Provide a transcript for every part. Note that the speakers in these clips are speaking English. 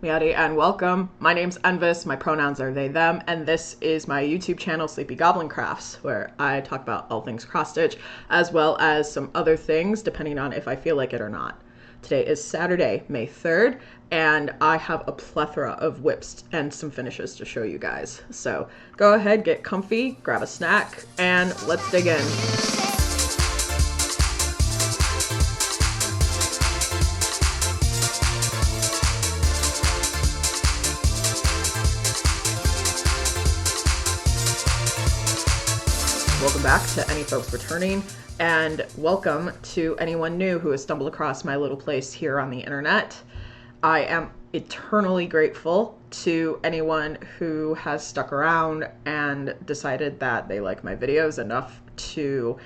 Miati, and welcome. My name's en-viss, my pronouns are they, them, and this is my YouTube channel, Sleepy Goblin Crafts, where I talk about all things cross-stitch, as well as some other things, depending on if I feel like it or not. Today is Saturday, May 3rd, and I have a plethora of whips and some finishes to show you guys. So go ahead, get comfy, grab a snack, and let's dig in. Welcome back to any folks returning, and welcome to anyone new who has stumbled across my little place here on the internet. I am eternally grateful to anyone who has stuck around and decided that they like my videos enough to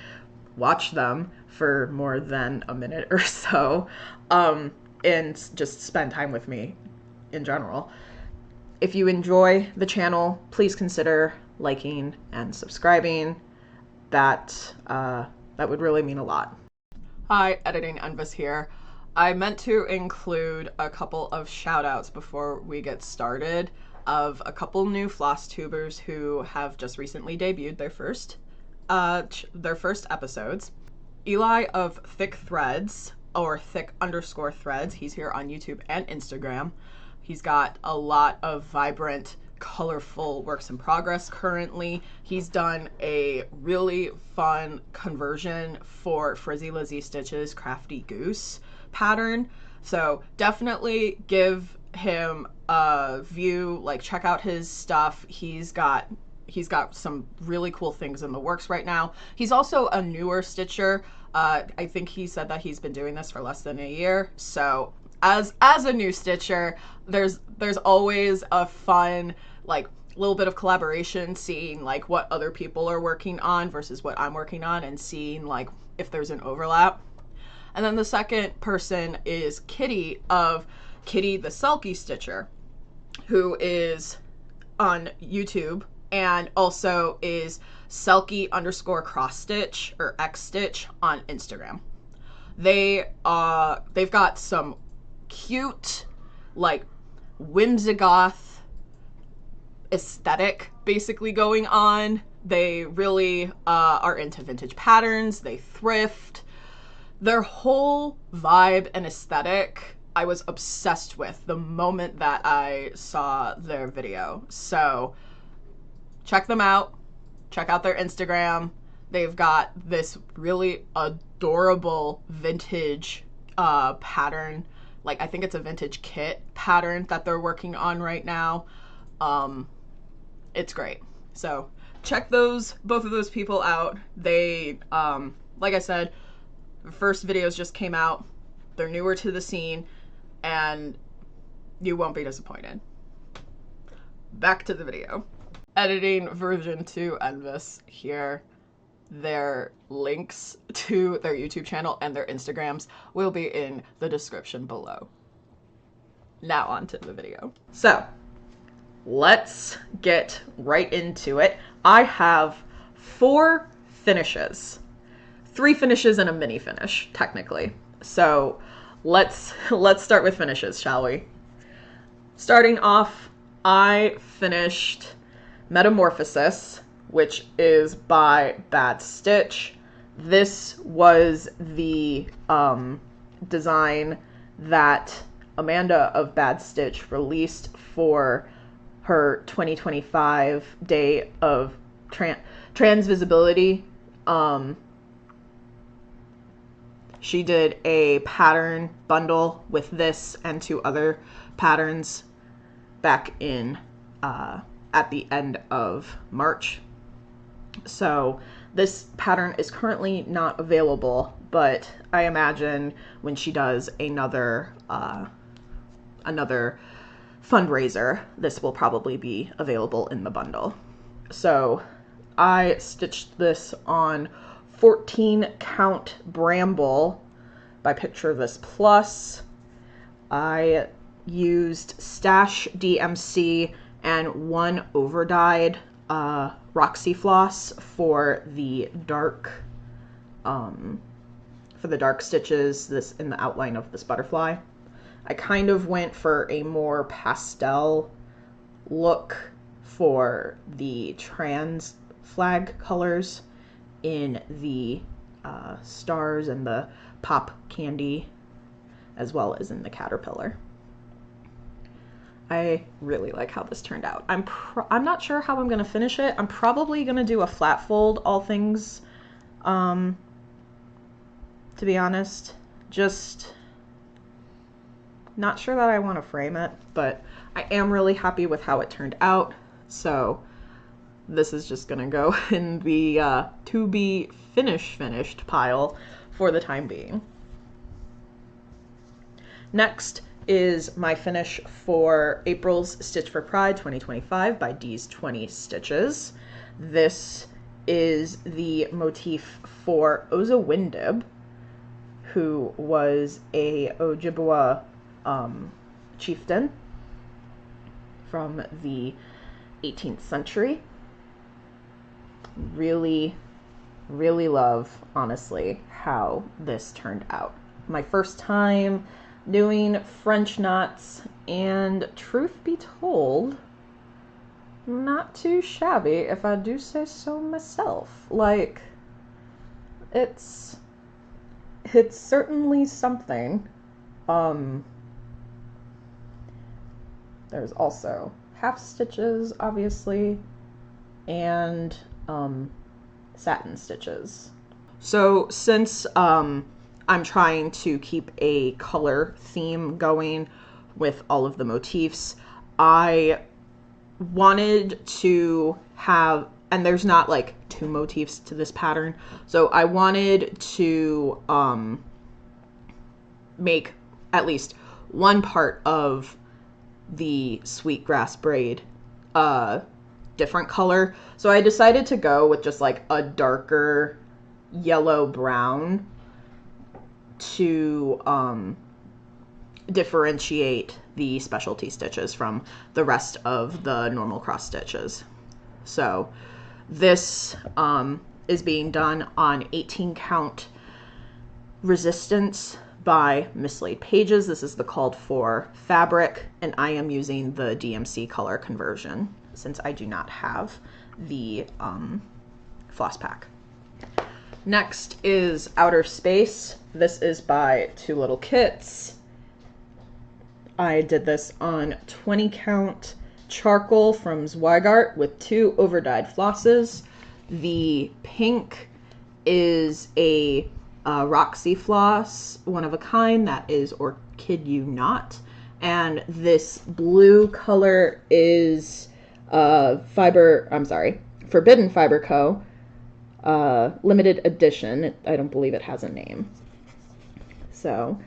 watch them for more than a minute or so, and just spend time with me in general. If you enjoy the channel, please consider liking and subscribing. That would really mean a lot. Hi, Editing en-viss here. I meant to include a couple of shout outs before we get started of a couple new Flosstubers who have just recently debuted their first episodes. Eli of Thick Threads, or thick_threads, he's here on YouTube and Instagram. He's got a lot of vibrant, colorful works in progress currently. He's done a really fun conversion for Frizzy Lizzy Stitch's Crafty Goose pattern, so definitely give him a view, like check out his stuff. He's got some really cool things in the works right now. He's also a newer stitcher. I think he said that he's been doing this for less than a year, so as a new stitcher, there's always a fun, like, little bit of collaboration, seeing like what other people are working on versus what I'm working on, and seeing like if there's an overlap. And then the second person is Kitty of Kitty the Sulky Stitcher, who is on YouTube and also is Selkie_cross-stitch or X-stitch on Instagram. They've got some cute, like, whimsigoth aesthetic basically going on. They really are into vintage patterns. They thrift. Their whole vibe and aesthetic I was obsessed with the moment that I saw their video. So check them out. Check out their Instagram. They've got this really adorable vintage pattern. Like, I think it's a vintage kit pattern that they're working on right now. It's great. So check both of those people out. They, like I said, the first videos just came out. They're newer to the scene, and you won't be disappointed. Back to the video. Editing version 2 en-viss here. Their links to their YouTube channel and their Instagrams will be in the description below. Now on to the video. So let's get right into it. I have 4 finishes. 3 finishes and a mini finish, technically. So let's start with finishes, shall we? Starting off, I finished Metamorphosis, which is by Bad Stitch. This was the design that Amanda of Bad Stitch released for her 2025 Day of Transvisibility. She did a pattern bundle with this and 2 other patterns back in at the end of March. So this pattern is currently not available, but I imagine when she does another fundraiser, this will probably be available in the bundle. So I stitched this on 14 count Bramble by Picture This Plus. I used Stash DMC and 1 overdyed Roxy floss for the dark stitches, this in the outline of this butterfly. I kind of went for a more pastel look for the trans flag colors in the stars and the pop candy, as well as in the caterpillar. I really like how this turned out. I'm not sure how I'm gonna finish it. I'm probably gonna do a flat fold, all things, to be honest. Just not sure that I want to frame it, but I am really happy with how it turned out. So this is just gonna go in the to be finished pile for the time being. Next is my finish for April's Stitch for Pride 2025 by Dee's 20 Stitches. This is the motif for Oza Windib, who was a Ojibwa chieftain from the 18th century. Really, really love, honestly, how this turned out. My first time doing French knots, and truth be told, not too shabby if I do say so myself. Like, it's certainly something. There's also half stitches, obviously, and satin stitches. So since I'm trying to keep a color theme going with all of the motifs, I wanted to have, and there's not like two motifs to this pattern, so I wanted to make at least one part of the sweetgrass braid different color. So I decided to go with just like a darker yellow brown to differentiate the specialty stitches from the rest of the normal cross stitches. So this is being done on 18 count resistance by Mislaid Pages. This is the called for fabric, and I am using the DMC color conversion since I do not have the floss pack. Next is Outer Space. This is by Two Little Kits. I did this on 20 count charcoal from Zweigart with 2 overdyed flosses. The pink is a Roxy floss, one of a kind, that is or kid you not. And this blue color is Forbidden Fiber Co. Limited edition. I don't believe it has a name. So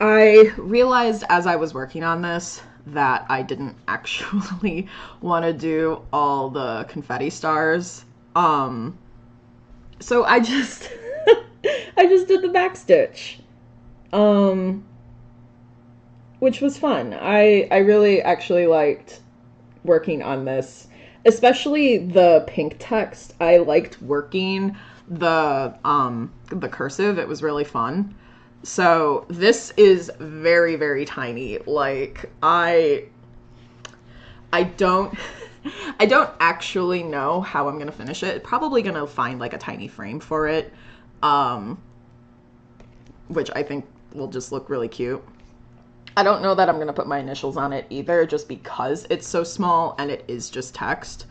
I realized as I was working on this that I didn't actually want to do all the confetti stars. So I just I just did the back stitch, which was fun. I really actually liked working on this, especially the pink text. I liked working the cursive. It was really fun. So this is very, very tiny. Like I don't actually know how I'm gonna finish it. Probably gonna find like a tiny frame for it, which I think will just look really cute. I don't know that I'm gonna put my initials on it either, just because it's so small and it is just text.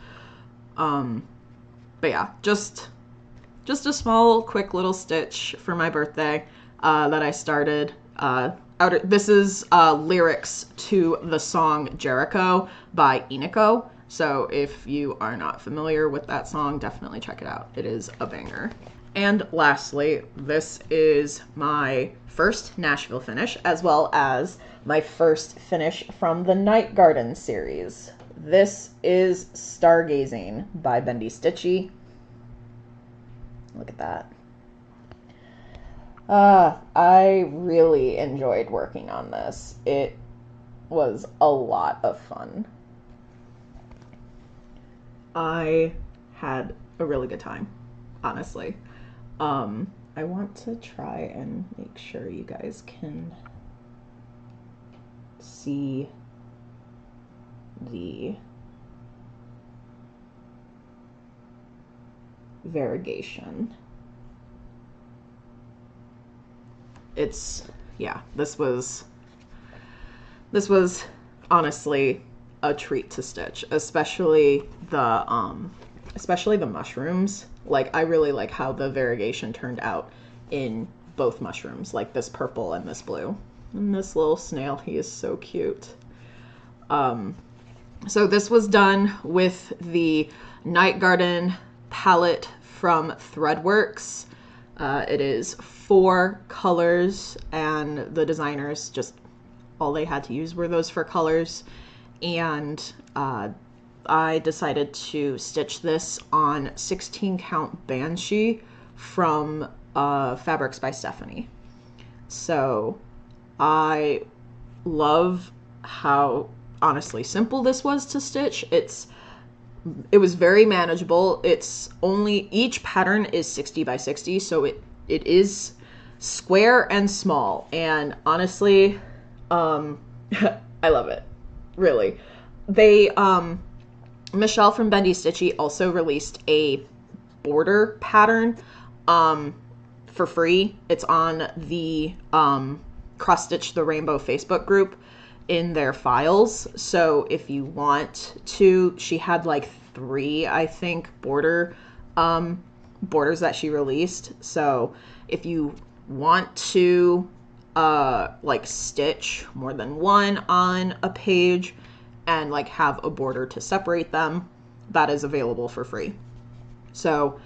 But yeah, just a small, quick little stitch for my birthday that I started. This is lyrics to the song Jericho by Iniko. So if you are not familiar with that song, definitely check it out. It is a banger. And lastly, this is my first Nashville finish, as well as my first finish from the Night Garden series. This is Stargazing by Bendy Stitchy. Look at that. I really enjoyed working on this. It was a lot of fun. I had a really good time, honestly. I want to try and make sure you guys can see the variegation. It's, yeah, this was honestly a treat to stitch, especially the mushrooms. Like, I really like how the variegation turned out in both mushrooms, like this purple and this blue. And this little snail, he is so cute. So this was done with the Night Garden palette from Threadworks. It is 4 colors, and the designers just, all they had to use were those 4 colors. And I decided to stitch this on 16 count Banshee from Fabrics by Stephanie. So I love how honestly simple this was to stitch. It was very manageable. It's only, each pattern is 60 by 60, so it is square and small, and honestly, I love it, really. They Michelle from Bendy Stitchy also released a border pattern for free. It's on the Cross Stitch the Rainbow Facebook group in their files. So if you want to, she had like 3, I think, borders that she released. So if you want to like stitch more than one on a page and like have a border to separate them, that is available for free. So,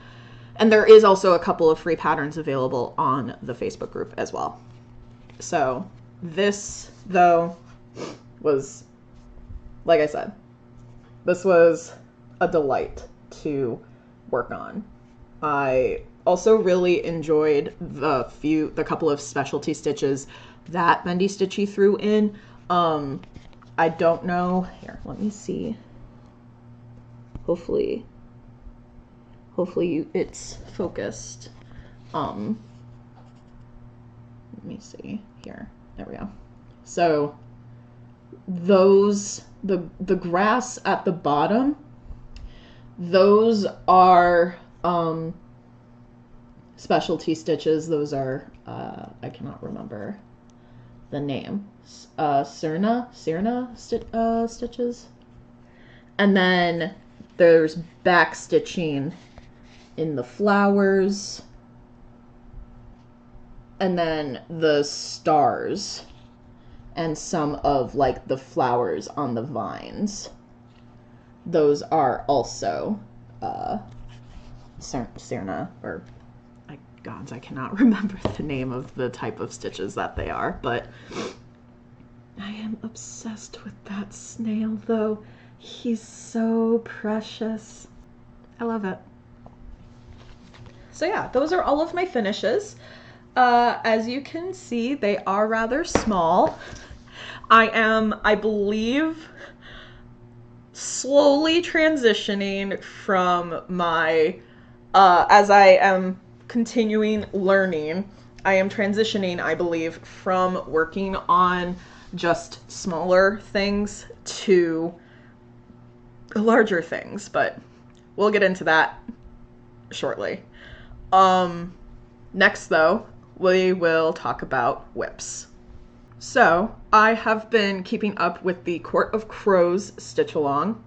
and there is also a couple of free patterns available on the Facebook group as well. So this, though, was, like I said, this was a delight to work on. I also really enjoyed the couple of specialty stitches that Bendy Stitchy threw in. I don't know, here, let me see. Hopefully it's focused. Let me see here. There we go. So those, the grass at the bottom, those are specialty stitches. Those are I cannot remember the name. Sirna stitches. And then there's back stitching in the flowers, and then the stars and some of like the flowers on the vines. Those are also Sirna, or gods, I cannot remember the name of the type of stitches that they are, but I am obsessed with that snail though. He's so precious. I love it. So yeah, those are all of my finishes. As you can see, they are rather small. I am, I believe, slowly transitioning from my, as I am continuing learning, I am transitioning, I believe, from working on just smaller things to larger things, but we'll get into that shortly. Next though, we will talk about whips. So I have been keeping up with the Court of Crows stitch along.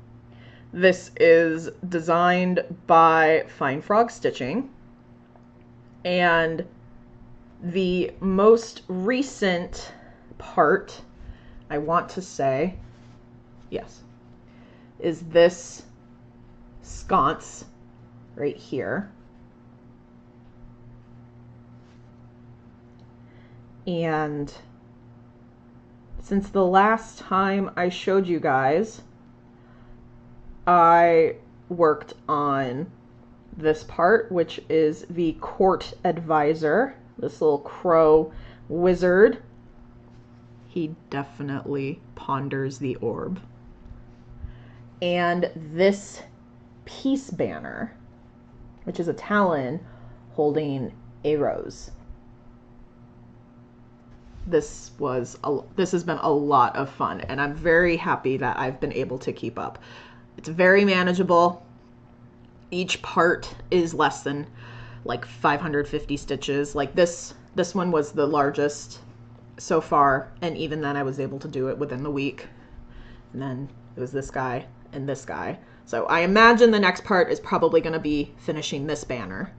This is designed by Fine Frog Stitching, and the most recent part, I want to say, yes, is this sconce right here. And since the last time I showed you guys, I worked on this part, which is the Court Advisor, this little crow wizard. He definitely ponders the orb. And this peace banner, which is a talon holding a rose. this has been a lot of fun, and I'm very happy that I've been able to keep up. It's very manageable. Each part is less than like 550 stitches. Like this one was the largest so far, and even then I was able to do it within the week. And then it was this guy and this guy. So I imagine the next part is probably going to be finishing this banner.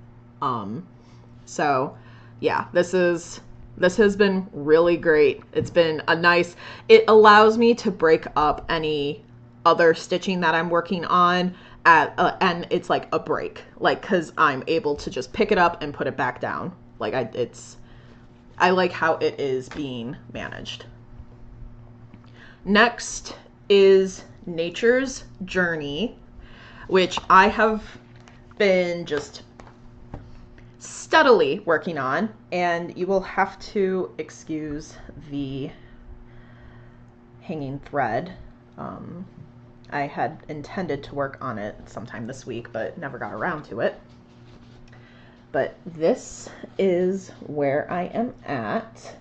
So yeah, this has been really great. It's been it allows me to break up any other stitching that I'm working on and it's like a break, like, cause I'm able to just pick it up and put it back down. Like I like how it is being managed. Next is Nature's Journey, which I have been just steadily working on, and you will have to excuse the hanging thread. I had intended to work on it sometime this week, but never got around to it. But this is where I am at.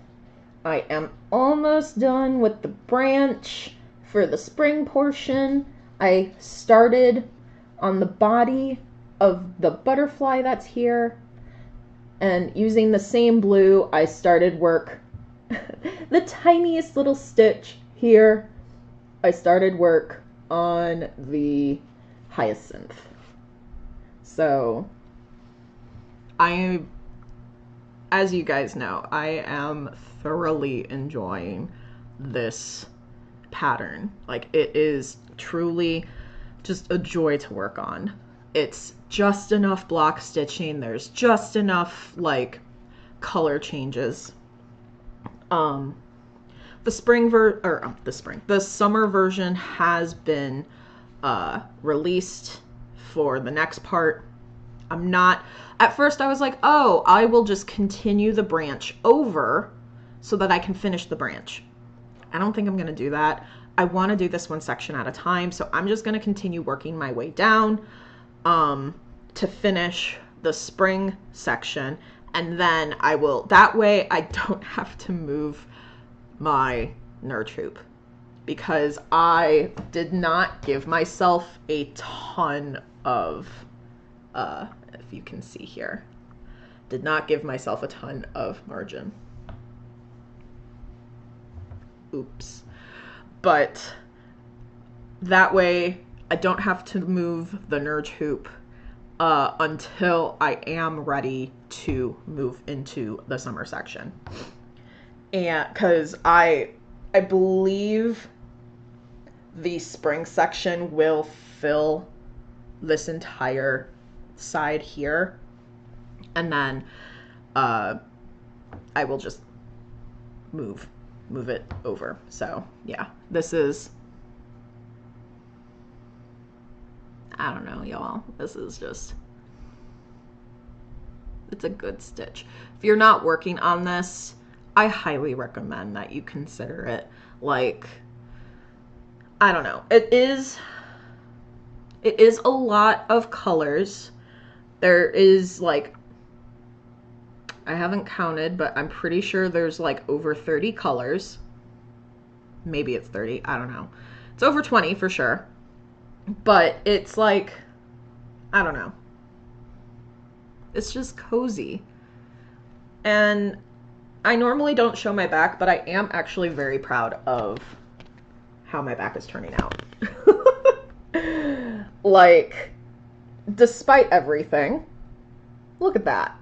I am almost done with the branch for the spring portion. I started on the body of the butterfly that's here, and using the same blue, I started work the tiniest little stitch here. I started work on the hyacinth. So as you guys know, I am thoroughly enjoying this pattern. Like, it is truly just a joy to work on. It's just enough block stitching. There's just enough like color changes. The summer version has been released for the next part. At first I was like, oh, I will just continue the branch over so that I can finish the branch. I don't think I'm going to do that. I want to do this one section at a time, so I'm just going to continue working my way down to finish the spring section, and then that way I don't have to move my nurse hoop, because I did not give myself a ton of, if you can see here, did not give myself a ton of margin. Oops. But that way I don't have to move the nurse hoop until I am ready to move into the summer section. And because I believe the spring section will fill this entire side here, and then I will just move it over. So yeah, this is, I don't know, y'all, this is just, it's a good stitch. If you're not working on this, I highly recommend that you consider it. Like, I don't know, it is a lot of colors. There is like, I haven't counted, but I'm pretty sure there's like over 30 colors. Maybe it's 30, I don't know. It's over 20 for sure. But it's like, I don't know. It's just cozy. And I normally don't show my back, but I am actually very proud of how my back is turning out. Like, despite everything, look at that.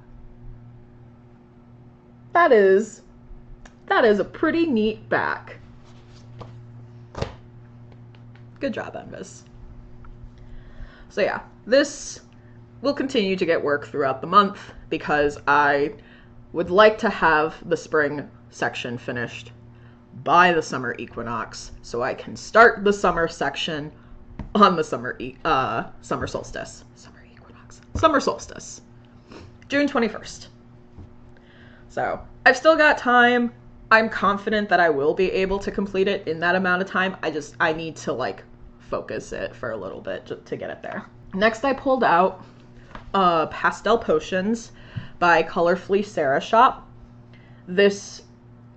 That is a pretty neat back. Good job, en-viss. So yeah, this will continue to get work throughout the month because I would like to have the spring section finished by the summer equinox so I can start the summer section on the summer solstice. Summer equinox. Summer solstice. June 21st. So I've still got time. I'm confident that I will be able to complete it in that amount of time. I need to like focus it for a little bit to get it there. Next, I pulled out Pastel Potions by Colorfully Sarah Shop. This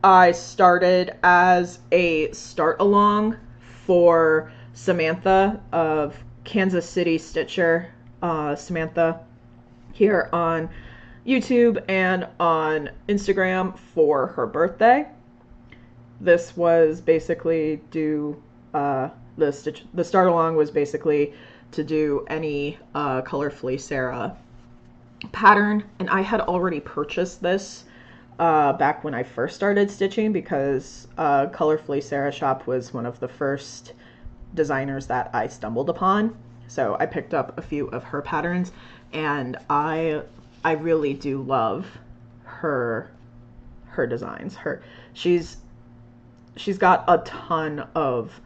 I started as a start along for Samantha of Kansas City Stitcher, Samantha, here on YouTube and on Instagram for her birthday. This was basically the start along was basically to do any Colorfully Sarah pattern, and I had already purchased this back when I first started stitching, because Colorfully Sarah shop was one of the first designers that I stumbled upon. So I picked up a few of her patterns, and I really do love her designs. She's got a ton of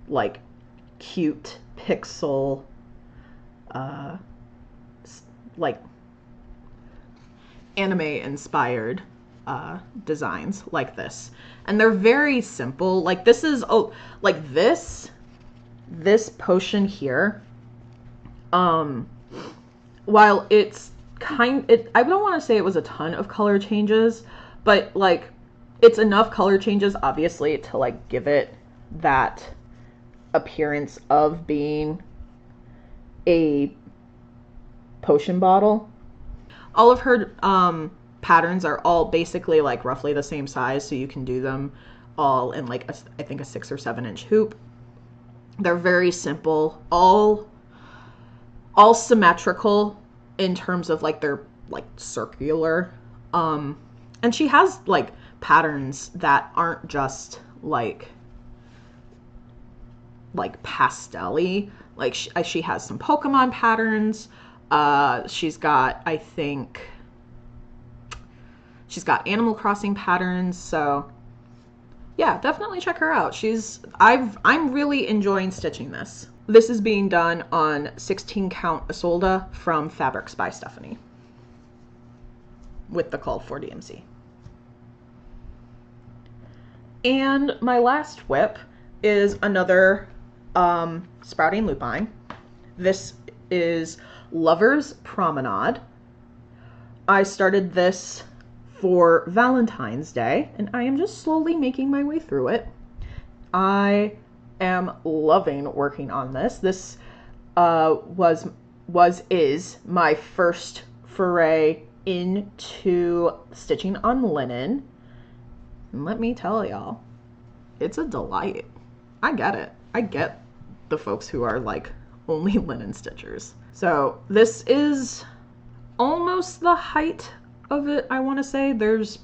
like cute pixel like anime inspired designs like this, and they're very simple. Like this is like this potion here, while it's I don't want to say it was a ton of color changes, but like it's enough color changes obviously to like give it that appearance of being a potion bottle. All of her patterns are all basically like roughly the same size, so you can do them all in like I think a 6 or 7 inch hoop. They're very simple, all symmetrical in terms of like they're like circular, and she has like patterns that aren't just like pastel-y. Like she has some Pokemon patterns. She's got, I think she's got Animal Crossing patterns. So yeah, definitely check her out. I'm really enjoying stitching this. This is being done on 16 count Isolde from Fabrics by Stephanie with the called for DMC. And my last whip is another sprouting lupine. This is Lover's Promenade. I started this for Valentine's Day, and I am just slowly making my way through it. I am loving working on this. This is my first foray into stitching on linen. And let me tell y'all, it's a delight. I get it. I get the folks who are like only linen stitchers. So this is almost the height of it, I want to say. There's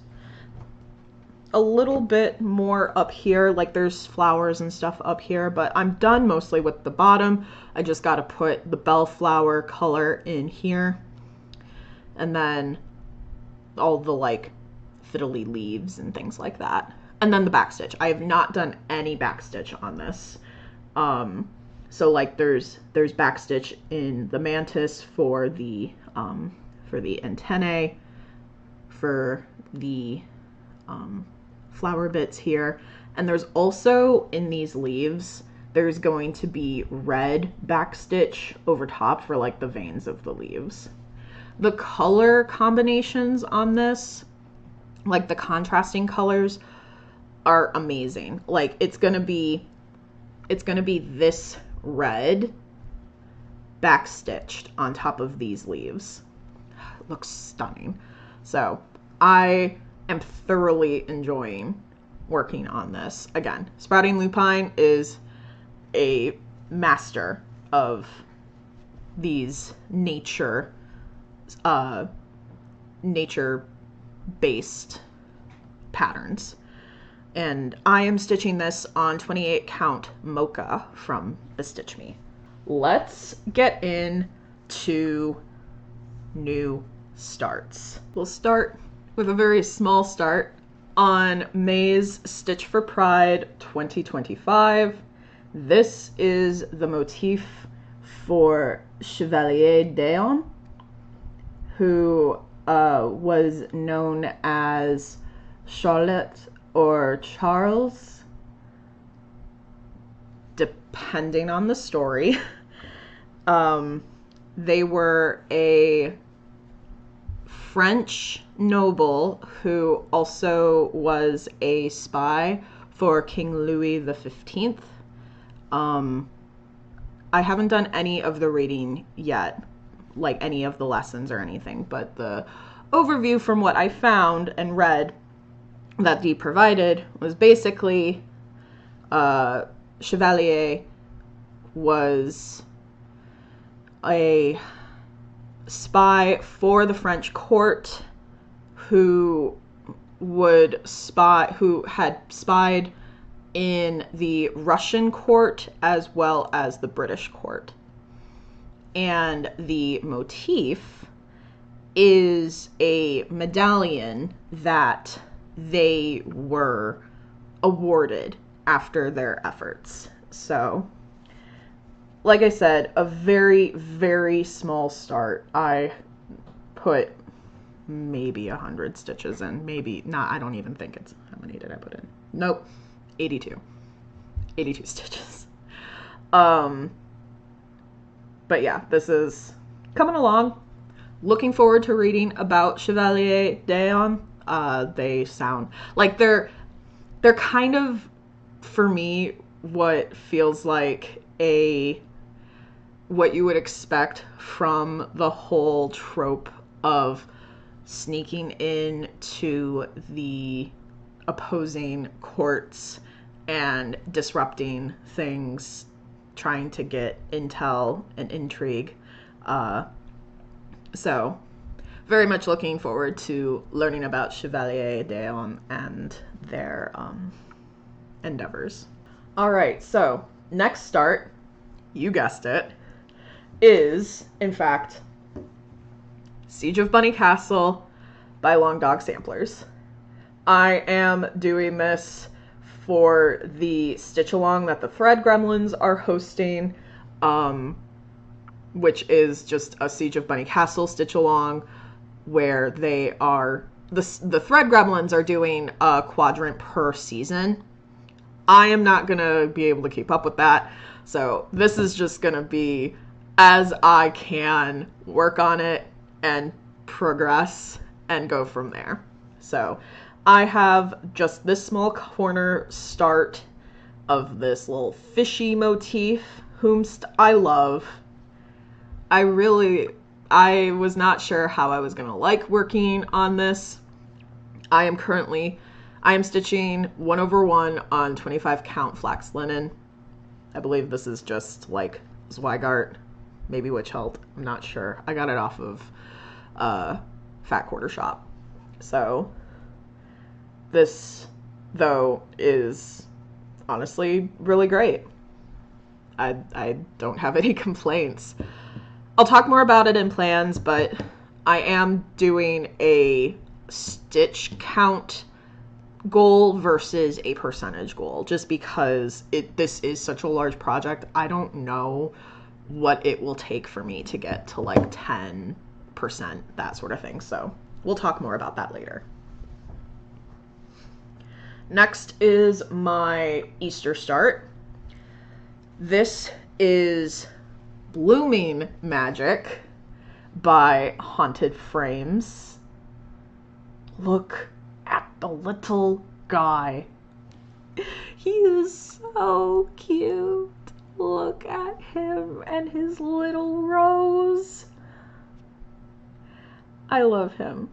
a little bit more up here, like there's flowers and stuff up here, but I'm done mostly with the bottom. I just got to put the bellflower color in here, and then all the like fiddly leaves and things like that, and then the backstitch. I have not done any backstitch on this. So like there's backstitch in the mantis for the antennae, for the flower bits here, and there's also in these leaves there's going to be red backstitch over top for like the veins of the leaves. The color combinations on this, like the contrasting colors, are amazing. Like it's gonna be this red backstitched on top of these leaves. It looks stunning. So I am thoroughly enjoying working on this. Again, Sprouting Lupine is a master of these nature-based patterns. And I am stitching this on 28 count Mocha from Bestitch Me. Let's get into new starts. We'll start with a very small start on May's Stitch for Pride 2025. This is the motif for Chevalier d'Eon, who was known as Charlotte or Charles, depending on the story. They were a French noble who also was a spy for King Louis XV. I haven't done any of the reading yet, like any of the lessons or anything, but the overview from what I found and read that Dee provided was basically Chevalier was a spy for the French court who had spied in the Russian court as well as the British court. And the motif is a medallion that they were awarded after their efforts. So, like I said, a very, very small start. I put maybe 100 stitches in. Maybe not. I don't even think it's... How many did I put in? Nope. 82. 82 stitches. But yeah, this is coming along. Looking forward to reading about Chevalier d'Eon. They sound like they're kind of, for me, what feels like what you would expect from the whole trope of sneaking into the opposing courts and disrupting things, trying to get intel and intrigue. So very much looking forward to learning about Chevalier d'Eon and their endeavors. All right, so next start, you guessed it, is, in fact, Siege of Bunny Castle by Long Dog Samplers. I am doing this for the stitch along that the Thread Gremlins are hosting, which is just a Siege of Bunny Castle stitch along where they are, the Thread Gremlins are doing a quadrant per season. I am not going to be able to keep up with that. So this is just going to be as I can work on it and progress and go from there. So I have just this small corner start of this little fishy motif, whomst I love. I was not sure how I was going to like working on this. I am stitching 1/1 on 25 count flax linen. I believe this is just like Zweigart, maybe Witch Helt, I'm not sure. I got it off of Fat Quarter Shop. So this, though, is honestly really great. I don't have any complaints. I'll talk more about it in plans, but I am doing a stitch count goal versus a percentage goal, just because this is such a large project. I don't know what it will take for me to get to like 10%, that sort of thing. So we'll talk more about that later. Next is my Easter start. This is Blooming Magic by Haunted Frames. Look at the little guy. He is so cute. Look at him and his little rose. I love him.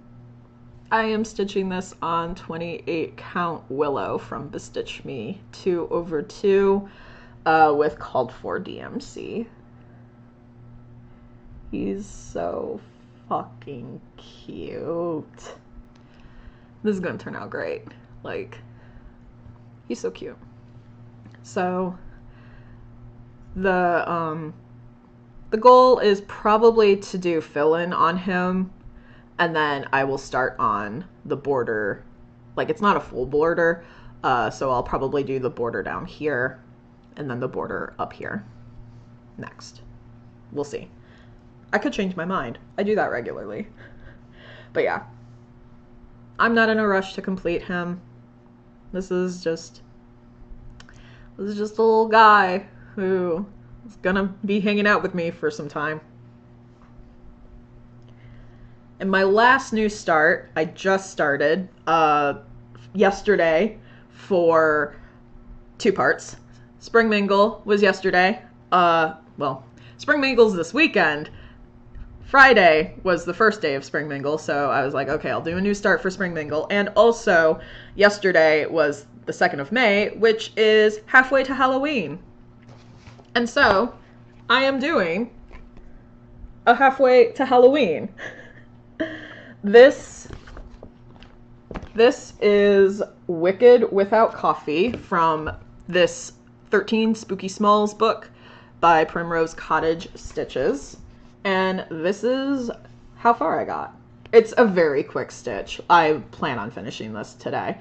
I am stitching this on 28 count Willow from Bestitch Me 2/2 with called for DMC. He's so fucking cute. This is gonna turn out great. Like, he's so cute. So the goal is probably to do fill-in on him, and then I will start on the border. Like, it's not a full border, so I'll probably do the border down here and then the border up here next. We'll see. I could change my mind. I do that regularly. But yeah, I'm not in a rush to complete him. This is just a little guy who is gonna be hanging out with me for some time. And my last new start, I just started yesterday for 2 parts. Spring Mingle was yesterday. Well, Spring Mingle's this weekend. Friday was the first day of Spring Mingle, so I was like, okay, I'll do a new start for Spring Mingle. And also, yesterday was the 2nd of May, which is halfway to Halloween. And so, I am doing a halfway to Halloween. This is Wicked Without Coffee from this 13 Spooky Smalls book by Primrose Cottage Stitches. And this is how far I got. It's a very quick stitch. I plan on finishing this today.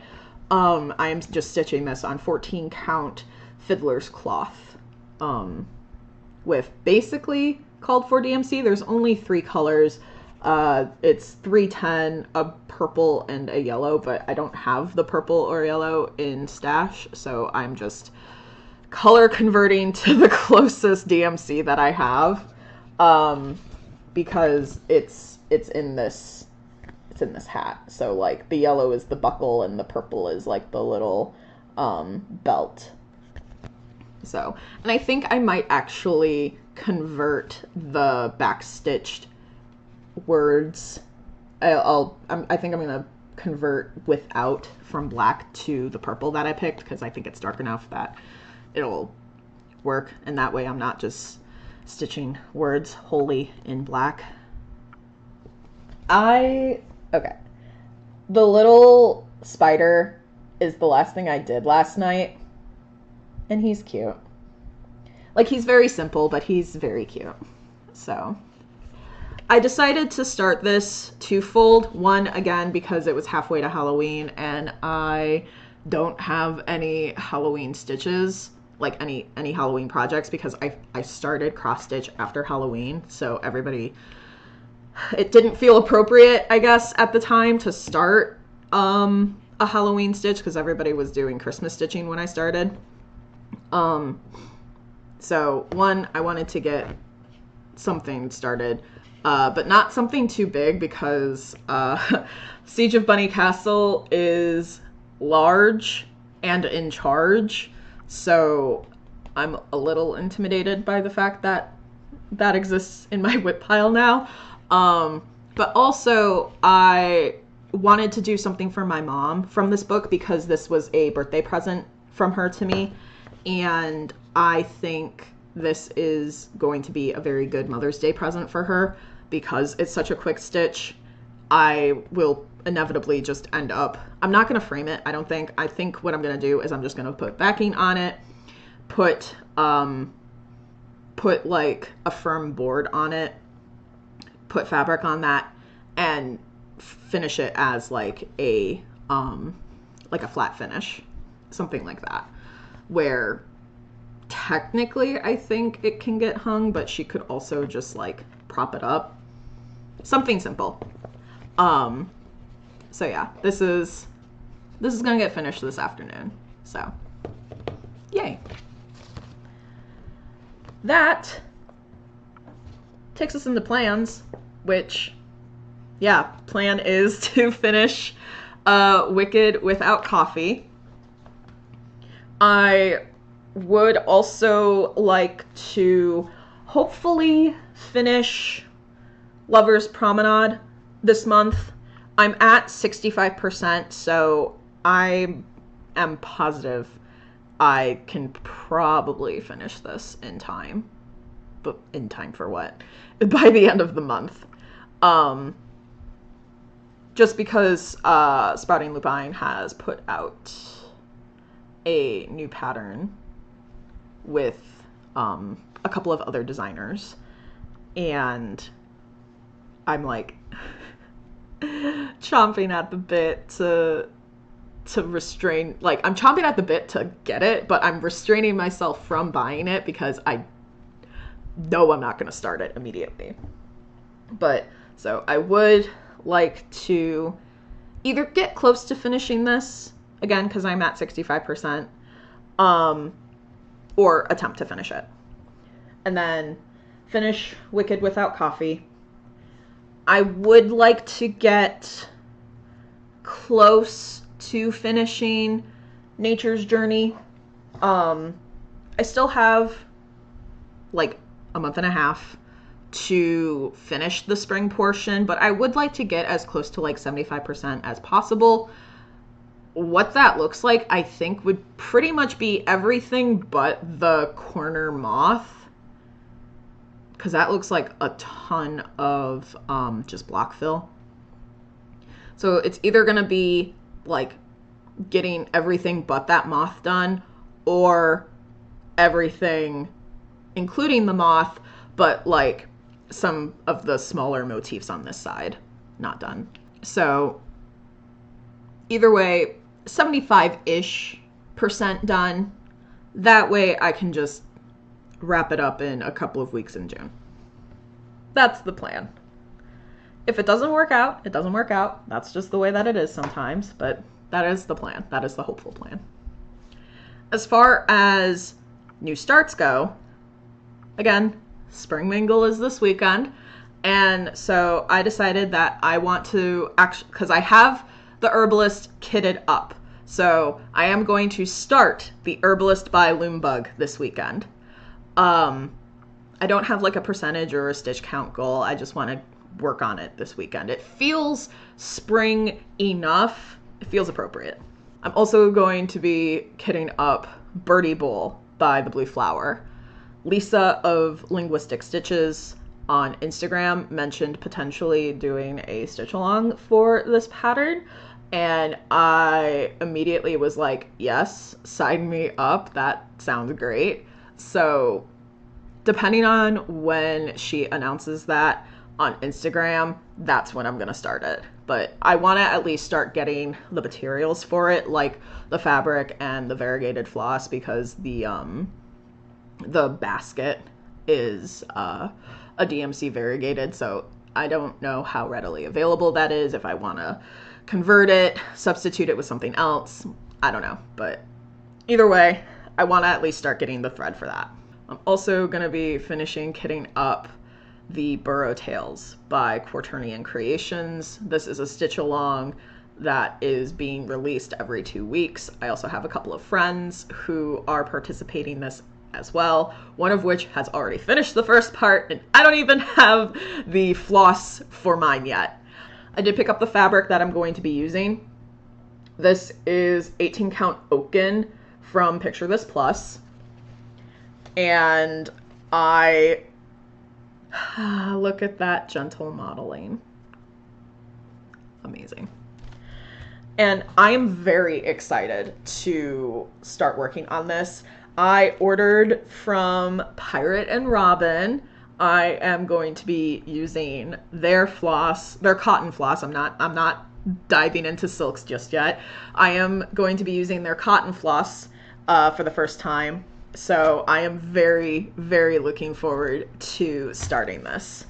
I am just stitching this on 14 count fiddler's cloth with basically called for DMC. There's only 3 colors. It's 310, a purple and a yellow, but I don't have the purple or yellow in stash, so I'm just color converting to the closest DMC that I have. Because it's in this hat. So like the yellow is the buckle and the purple is like the little belt. So, and I think I might actually convert the backstitched words. I think I'm gonna convert without from black to the purple that I picked, because I think it's dark enough that it'll work, and that way I'm not just stitching words wholly in black. Okay. The little spider is the last thing I did last night, and he's cute. Like, he's very simple, but he's very cute. So I decided to start this twofold. One, again, because it was halfway to Halloween, and I don't have any Halloween stitches, like any Halloween projects, because I started cross stitch after Halloween, so it didn't feel appropriate, I guess, at the time to start a Halloween stitch, because everybody was doing Christmas stitching when I started. So one, I wanted to get something started, but not something too big, because Siege of Bunny Castle is large and in charge. So I'm a little intimidated by the fact that that exists in my whip pile now. But also I wanted to do something for my mom from this book, because this was a birthday present from her to me. And I think this is going to be a very good Mother's Day present for her, because it's such a quick stitch. I will inevitably just end up, I'm not going to frame it, I don't think. I think what I'm going to do is I'm just going to put backing on it, put like a firm board on it, put fabric on that, and finish it as like a flat finish, something like that, where technically I think it can get hung, but she could also just like prop it up, something simple. So yeah, this is gonna get finished this afternoon, so yay. That takes us into plans, which, yeah, plan is to finish Wicked Without Coffee. I would also like to hopefully finish Lover's Promenade this month. I'm at 65%, so I am positive I can probably finish this in time. But in time for what? By the end of the month. Just because Sprouting Lupine has put out a new pattern with a couple of other designers, and I'm like chomping at the bit to restrain, like, I'm chomping at the bit to get it, but I'm restraining myself from buying it because I know I'm not going to start it immediately. But so I would like to either get close to finishing this again, because I'm at 65%, or attempt to finish it, and then finish Wicked Without Coffee. I would like to get close to finishing Nature's Journey. I still have like a month and a half to finish the spring portion, but I would like to get as close to like 75% as possible. What that looks like, I think, would pretty much be everything but the corner moth, because that looks like a ton of just block fill. So it's either going to be like getting everything but that moth done, or everything including the moth, but like some of the smaller motifs on this side not done. So either way, 75-ish% done. That way I can just wrap it up in a couple of weeks in June. That's the plan. If it doesn't work out, it doesn't work out. That's just the way that it is sometimes, but that is the plan. That is the hopeful plan. As far as new starts go, again, Spring Mingle is this weekend, and so I decided that I want to actually, because I have the Herbalist kitted up, so I am going to start the Herbalist by Loombug this weekend. I don't have like a percentage or a stitch count goal. I just want to work on it this weekend. It feels spring enough. It feels appropriate. I'm also going to be kitting up Birdie Bowl by the Blue Flower. Lisa of Linguistic Stitches on Instagram mentioned potentially doing a stitch along for this pattern, and I immediately was like, yes, sign me up. That sounds great. So depending on when she announces that on Instagram, that's when I'm gonna start it. But I want to at least start getting the materials for it, like the fabric and the variegated floss, because the basket is a DMC variegated, so I don't know how readily available that is. If I want to convert it, substitute it with something else, I don't know. But either way, I want to at least start getting the thread for that. I'm also going to be finishing kitting up the Burrow Tales by Quaternion Creations. This is a stitch along that is being released every 2 weeks. I also have a couple of friends who are participating in this as well, one of which has already finished the first part, and I don't even have the floss for mine yet. I did pick up the fabric that I'm going to be using. This is 18 count Oaken from Picture This Plus, and I look at that gentle modeling. Amazing. And I am very excited to start working on this. I ordered from Pirate and Robin. I am going to be using their floss, their cotton floss. I'm not diving into silks just yet. I am going to be using their cotton floss for the first time. So I am very, very looking forward to starting this.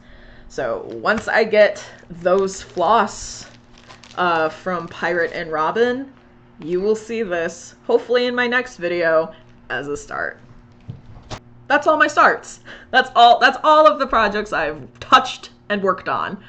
So once I get those floss from Pirate and Robin, you will see this hopefully in my next video as a start. That's all my starts. That's all of the projects I've touched and worked on.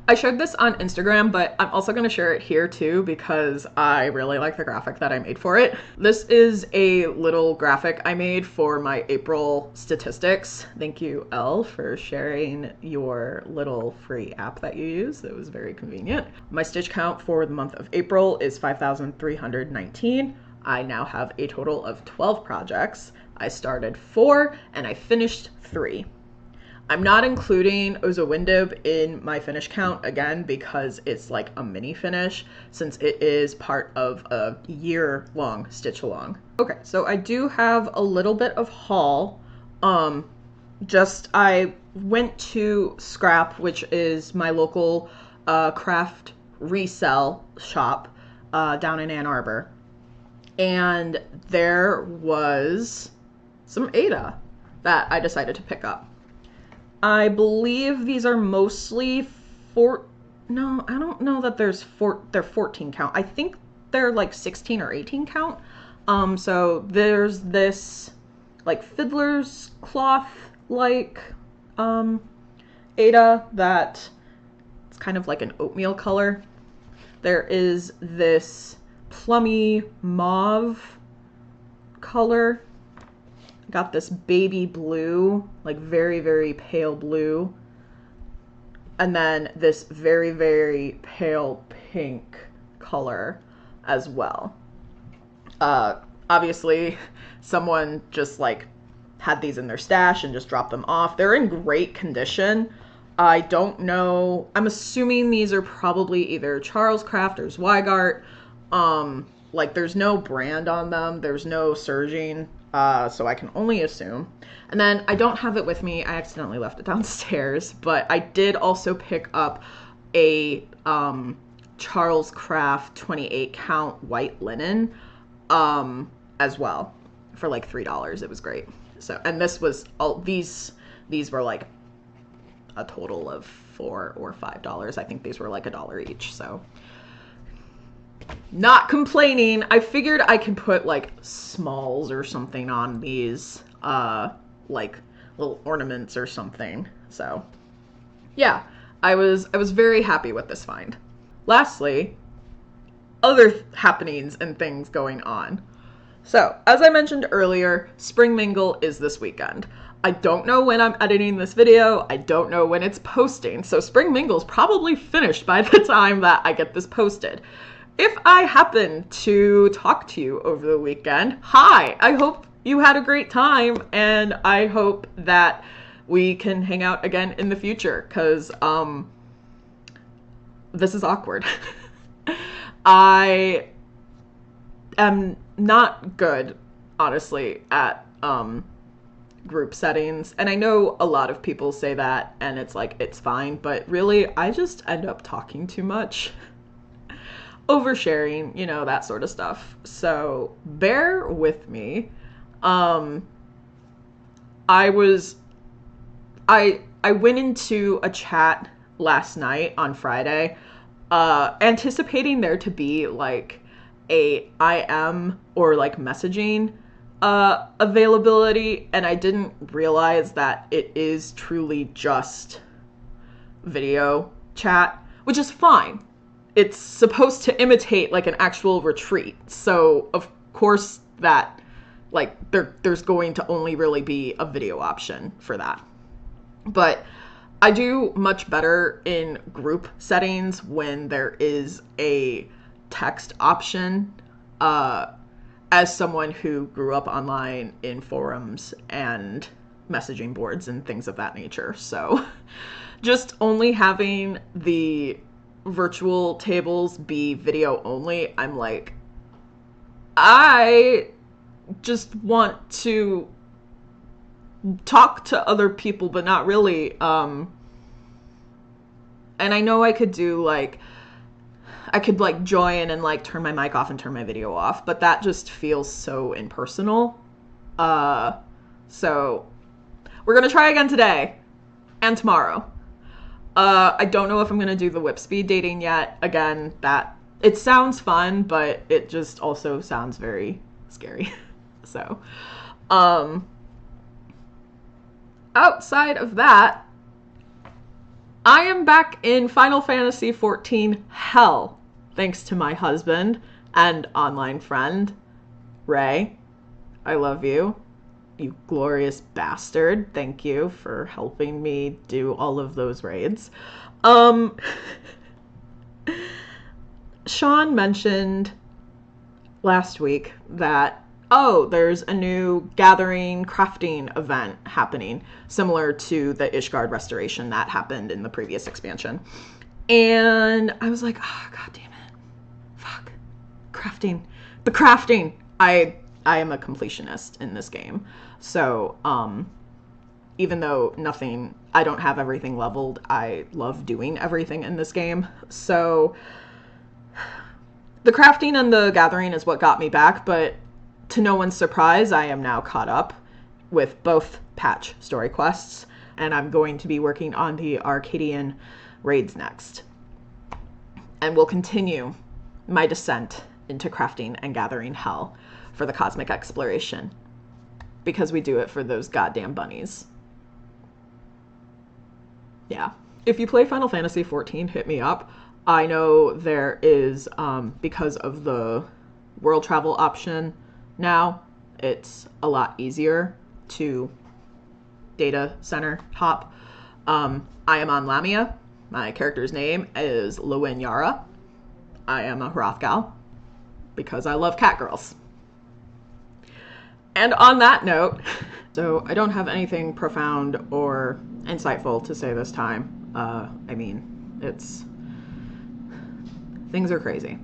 I shared this on Instagram, but I'm also going to share it here too because I really like the graphic that I made for it. This is a little graphic I made for my April statistics. Thank you, Elle, for sharing your little free app that you use. It was very convenient. My stitch count for the month of April is 5,319. I now have a total of 12 projects. I started 4 and I finished 3. I'm not including Ozawindib in my finish count again because it's like a mini finish since it is part of a year-long stitch along. Okay, so I do have a little bit of haul. I went to Scrap, which is my local craft resell shop down in Ann Arbor. And there was some Aida that I decided to pick up. I believe these are mostly no, I don't know that they're 14 count. I think they're like 16 or 18 count. So there's this like fiddler's cloth like Aida that it's kind of like an oatmeal color. There is this plummy mauve color. Got this baby blue, like very, very pale blue. And then this very, very pale pink color as well. Obviously, someone just like had these in their stash and just dropped them off. They're in great condition. I don't know. I'm assuming these are probably either Charles Craft or Zweigart. Like there's no brand on them. There's no serging. So I can only assume. And then I don't have it with me. I accidentally left it downstairs, but I did also pick up a, Charles Craft 28 count white linen, as well for like $3. It was great. So, and this was all, these were like a total of $4 or $5. I think these were like $1 each. So not complaining. I figured I could put like smalls or something on these, like little ornaments or something. So yeah, I was very happy with this find. Lastly, other happenings and things going on. So, as I mentioned earlier, Spring Mingle is this weekend. I don't know when I'm editing this video. I don't know when it's posting. So Spring Mingle's probably finished by the time that I get this posted. If I happen to talk to you over the weekend, hi! I hope you had a great time, and I hope that we can hang out again in the future, because this is awkward. I am not good, honestly, at group settings, and I know a lot of people say that and it's like it's fine, but really I just end up talking too much, oversharing, you know, that sort of stuff. So bear with me. I went into a chat last night on Friday, anticipating there to be like a IM or like messaging availability, and I didn't realize that it is truly just video chat, which is fine. It's supposed to imitate like an actual retreat, so of course that like there's going to only really be a video option for that. But I do much better in group settings when there is a text option, as someone who grew up online in forums and messaging boards and things of that nature. So just only having the virtual tables be video only, I'm like, I just want to talk to other people, but not really. And I know I could do like, I could like join and like turn my mic off and turn my video off, but that just feels so impersonal. So we're gonna try again today and tomorrow. I don't know if I'm gonna do the whip speed dating yet. Again, that it sounds fun, but it just also sounds very scary. So, outside of that, I am back in Final Fantasy XIV Hell, thanks to my husband and online friend, Ray. I love you, you glorious bastard. Thank you for helping me do all of those raids. Sean mentioned last week that, oh, there's a new gathering crafting event happening, similar to the Ishgard restoration that happened in the previous expansion. And I was like, oh, god damn it. Fuck. Crafting. The crafting. I am a completionist in this game. So, even though I don't have everything leveled, I love doing everything in this game. So, the crafting and the gathering is what got me back, but to no one's surprise, I am now caught up with both patch story quests, and I'm going to be working on the Arcadian raids next. And will continue my descent into crafting and gathering hell for the cosmic exploration, because we do it for those goddamn bunnies. Yeah. if you play Final Fantasy XIV, hit me up. I know there is, because of the world travel option now, it's a lot easier to data center hop. I am on Lamia. My character's name is Lewin Yara. I am a Hrothgal because I love cat girls. And on that note, so I don't have anything profound or insightful to say this time. I mean, things are crazy.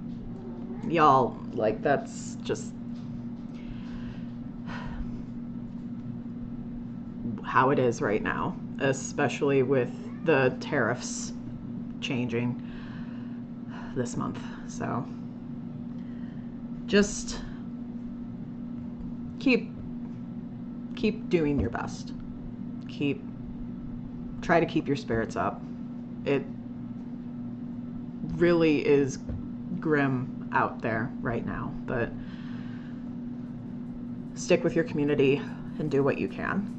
Y'all, like, that's just how it is right now, especially with the tariffs changing this month. So just keep doing your best. Try to keep your spirits up. It really is grim out there right now, but stick with your community and do what you can.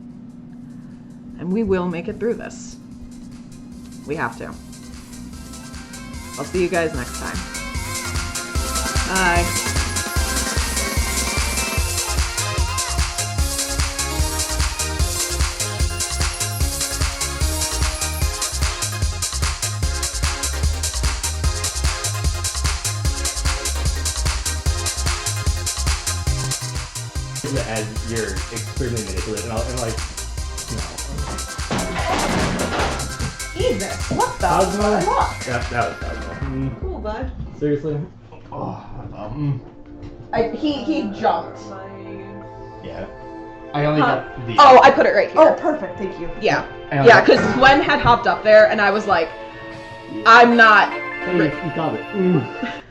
And we will make it through this. We have to. I'll see you guys next time. Bye. As you're extremely manipulative, and like, Jesus, what the Cosmo? fuck? That was Cosmo. Cool, bud. Seriously? Oh, He jumped. yeah. I only got the. Oh, I put it right here. Oh, perfect. Thank you. Yeah. Yeah, because Gwen had hopped up there, and I was like, I'm not. Hey, you got it.